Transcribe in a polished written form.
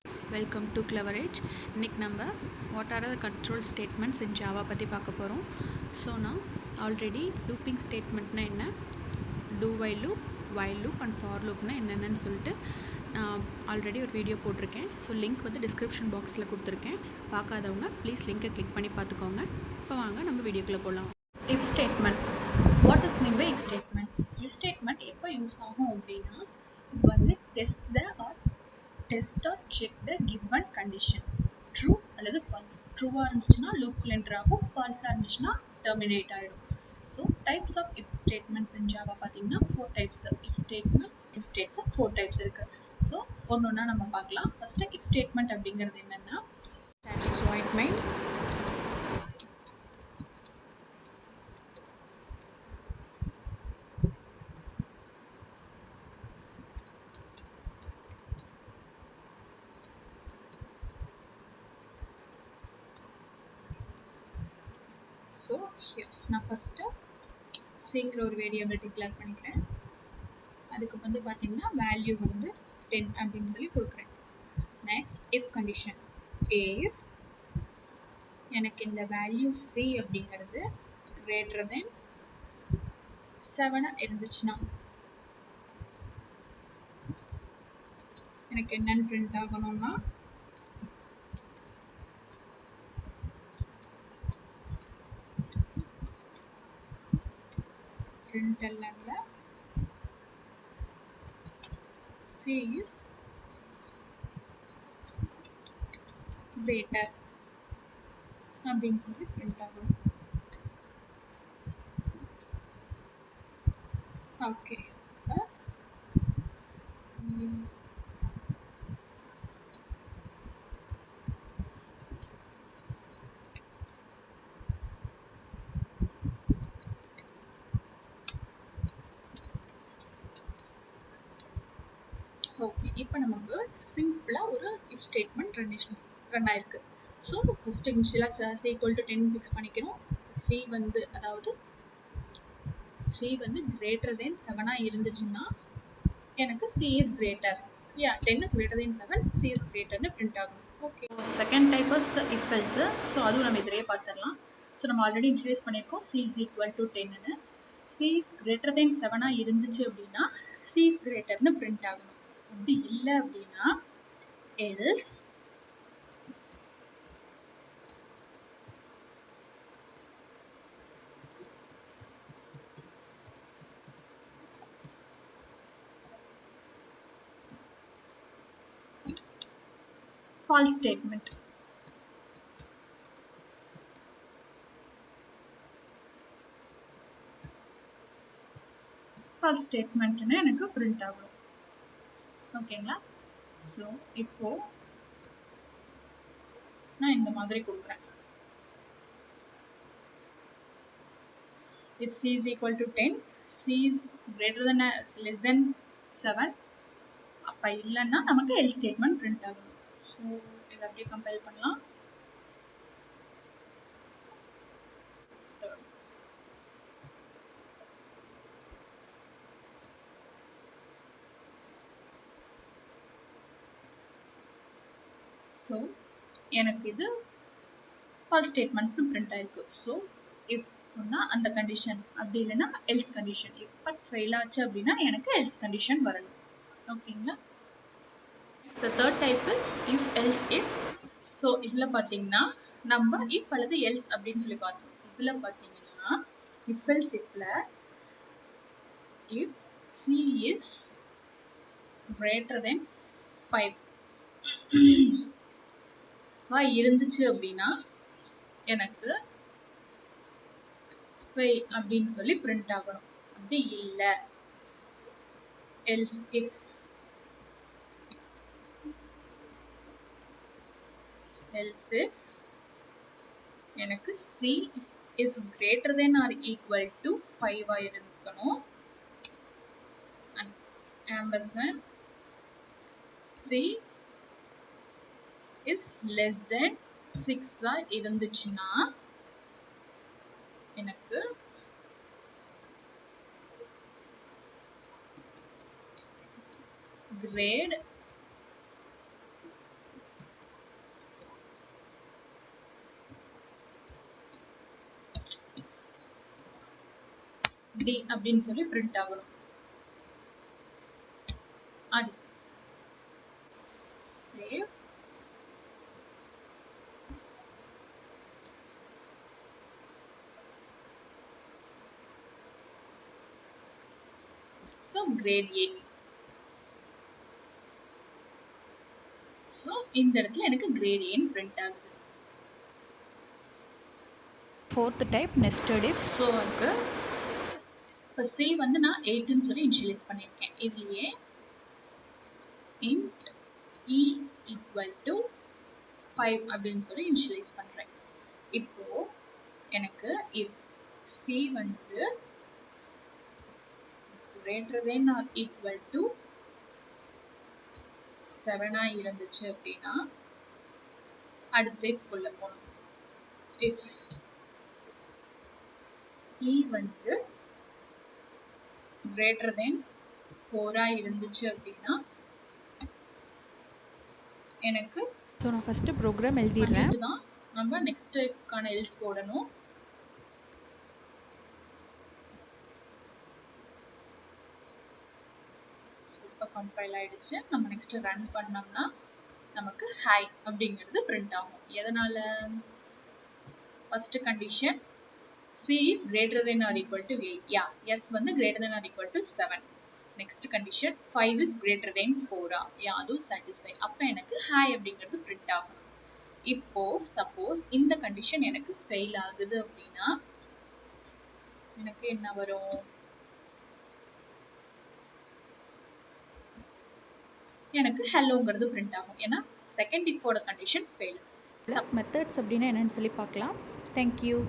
Welcome to Clever Age. இன்னைக்கு நம்ம what are the control statements in Java பற்றி பார்க்க போகிறோம். ஸோ நான் ஆல்ரெடி லூப்பிங் ஸ்டேட்மெண்ட்னா என்ன, do while loop and for loopனா என்னென்னு சொல்லிட்டு நான் ஆல்ரெடி ஒரு வீடியோ போட்டிருக்கேன். ஸோ லிங்க் வந்து டிஸ்கிரிப்ஷன் பாக்ஸில் கொடுத்துருக்கேன். பார்க்காதவங்க ப்ளீஸ் லிங்கை கிளிக் பண்ணி பார்த்துக்கோங்க. இப்போ வாங்க நம்ம வீடியோக்குள்ளே போகலாம். If statement. What is mean by if statement? If statement எப்போ யூஸ் ஆகும் அப்படின்னா, இது வந்து test or check the given condition. True அல்லது false. True-ஆ இருந்துச்சுன்னா loopக்குள்ள enter ஆகும், false-ஆ இருந்துச்சுன்னா terminate ஆயிடும். So types of if statements in Java பார்த்தீங்கன்னா 4 types. If statement, if states 4 types இருக்கு. So ஒன்னொன்னா நம்ம பார்க்கலாம். First if statement அப்படிங்கிறது என்னன்னா, static void main, so here நான் first cங்கிற ஒரு வேரியபிள் டிக்ளேர் பண்ணிக்கிறேன். அதுக்கு வந்து பார்த்தீங்கன்னா வேல்யூ வந்து 10 அப்படின்னு சொல்லி கொடுக்குறேன். நெக்ஸ்ட் if condition, if எனக்கு இந்த வேல்யூ c அப்படிங்கிறது greater than 7 இருந்துச்சுன்னா எனக்கு என்னன்னு பிரிண்ட் ஆகணும்னா printlnல c is greater அப்படின்னு சொல்லி பிரிண்ட் ஆகணும். ஓகே, ஓகே இப்போ நமக்கு சிம்பிளா ஒரு இஃப் ஸ்டேட்மெண்ட் ரன் ஆயிருக்கு. ஸோ ஃபர்ஸ்ட் இனிஷியலாக c ஈக்குவல் டு 10 ஃபிக்ஸ் பண்ணிக்கிறோம். c வந்து அதாவது c வந்து கிரேட்டர் தென் 7 இருந்துச்சுன்னா எனக்கு c is greater, 10 is greater than 7, c is கிரேட்டர்னு பிரிண்ட் ஆகும். Okay, second type is if else. So அதுவும் நம்ம இதிலே பார்த்துடலாம். ஸோ நம்ம ஆல்ரெடி இன்ட்ரடியூஸ் பண்ணியிருக்கோம் c இஸ் ஈக்குவல் டு 10ன்னு. c இஸ் கிரேட்டர் தென் 7 இருந்துச்சு அப்படின்னா c இஸ் கிரேட்டர்னு பிரிண்ட் ஆகணும். அப்படி இல்லை அப்படின்னா எல்ஸ் false statement. false statementன்னு எனக்கு பிரிண்ட் ஆகும். ஓகேங்களா? ஸோ இப்போ நான் இந்த மாதிரி கொடுக்குறேன். if c is equal to 10, c is greater than less than 7, அப்ப இல்லைன்னா நமக்கு else statement print ஆகும். ஸோ இதை அப்படியே கம்பைல் பண்ணலாம். ஸோ எனக்கு இது false statement print ஆயிருக்கு. ஸோ if ஒன்னா அந்த கண்டிஷன், அப்படி இல்லைன்னா else condition. if but fail ஆச்சு அப்படின்னா எனக்கு else கண்டிஷன் வரணும். ஓகேங்களா? the third type is if else if. So இதில் பார்த்தீங்கன்னா நம்ம if அல்லது else அப்படின்னு சொல்லி பார்த்தோம். இதில் பார்த்தீங்கன்னா if else ifல if c is greater than 5 இருந்துச்சு அப்படின்னா எனக்கு 5 அப்படின்னு சொல்லி பிரிண்ட் ஆகணும். அப்படி இல்லை else if எனக்கு c is greater than or equal to 5 இருக்கணும். ampersand c is less than 6 இருந்துச்சுன்னா எனக்கு grade டி அப்படின்னு சொல்லி பிரிண்ட் ஆகணும். அடுத்து save. So grade A. So இந்த இடத்துல எனக்கு கிரேட் ஏன்னு பிரிண்ட் ஆகுது. Fourth type nested if. So அதுக்கு இப்போ சி வந்து நான் 8ன்னு சொல்லி இனிஷியலைஸ் பண்ணியிருக்கேன். இதுலயே int e equal to 5 அப்படின்னு சொல்லி இனிஷியலைஸ் பண்றேன். இப்போ எனக்கு if c வந்து greater than or equal to 7 இருந்துச்சு அப்படின்னா அடுத்த if குள்ள போகணும். if e வந்து greater than 4 இருந்துச்சு அப்படின்னா எனக்கு ஸோ நான் ஃபஸ்ட்டு ப்ரோக்ராம் எழுதிடுறேன். பண்ணிட்டு தான் நம்ம நெக்ஸ்ட்டுக்கான எல்ஸ் போடணும். இப்போ கம்பைல் ஆயிடுச்சு. நம்ம நெக்ஸ்ட் ரன் பண்ணோம்னா நமக்கு ஹை அப்படிங்கிறது பிரிண்ட் ஆகும். எதனால? First condition c is greater than or equal to 8. Yeah, s வந்து greater than or equal to 7. Next condition 5 is greater than 4. Yeah, அதுவும் சாட்டிஸ்ஃபை. அப்போ எனக்கு ஹை அப்படிங்கிறது பிரிண்ட் ஆகும். இப்போ சப்போஸ் இந்த கண்டிஷன் எனக்கு ஃபெயில் ஆகுது அப்படின்னா எனக்கு என்ன வரும்? எனக்கு ஹெல்லோங்கிறது பிரிண்ட் ஆகும். ஏன்னா செகண்ட் இஃபோட கண்டிஷன் ஃபெயில். மெத்தட்ஸ் அப்படின்னா என்னன்னு சொல்லி பார்க்கலாம். தேங்க்யூ.